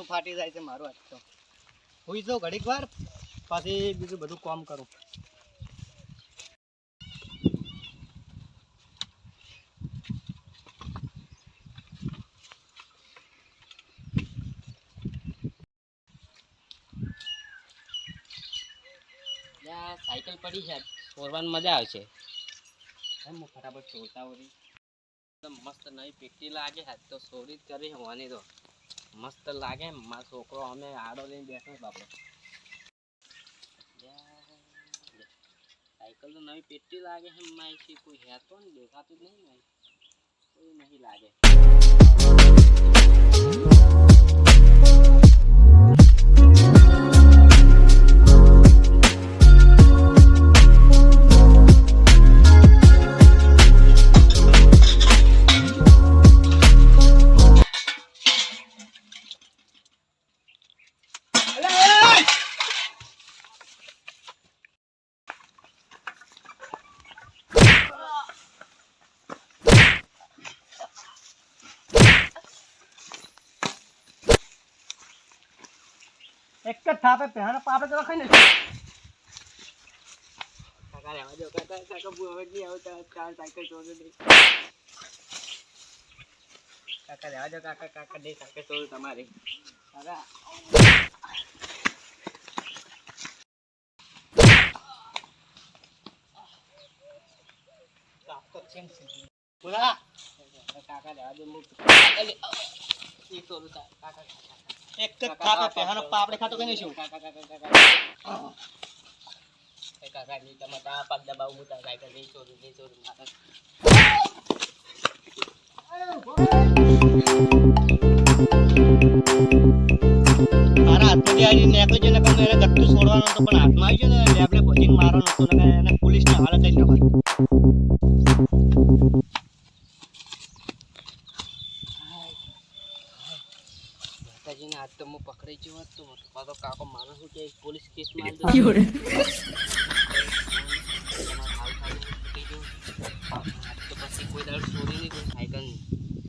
માથું ફાટી જાય છે મારું. આજ તો હુઈ જાઉં ઘડીક વાર, પછી બીજું બધું કામ કરું. સાયકલ પડી છે, છોડવાની મજા આવશે. હું ફટાફટ છોડતા હોરી. મસ્ત નવી પીટી લાગે છે તો છોડી જ કરી હોવાની તો મસ્ત લાગે. મારો છોકરો અમે આડો લઈને બેઠો બાપડો. સાયકલ તો નવી પીટી લાગે છે. મારી કોઈ હેતો ને દેખાતું જ નહીં. કોઈ નહીં લાગે. એક જ થાપે પહેલા પાપે તો ખાઈ ને. કાકા રહેવા દો. કાકા હવે નહીં આવતા. ચાર સાયકલ છોડી દે. કાકા રહેવા દો. કાકા દે સાયકલ છોડું તમારી. કાકા બોલા કાકા રહેવા દો. કાકા એક જ થાપે પહેલા પાપડે ખાતો કઈ શું. કાકા નહીં તમે આ પગ દબાવું હું સાયકલ નહીં છોડું. મારા હાથમાંથી આવી નીકળી છે ને એને ગટ્ટું છોડવાનું હતું પણ હાથમાં આવી ગયો ને લેબડે ભજીને મારવાનું હતું ને એને પોલીસને હાલત થઈ નખાય. માતાજીને હાથ તો હું પકડાઈ ગયો હતો. કાકો મારો શું કે પોલીસ કેસ મારી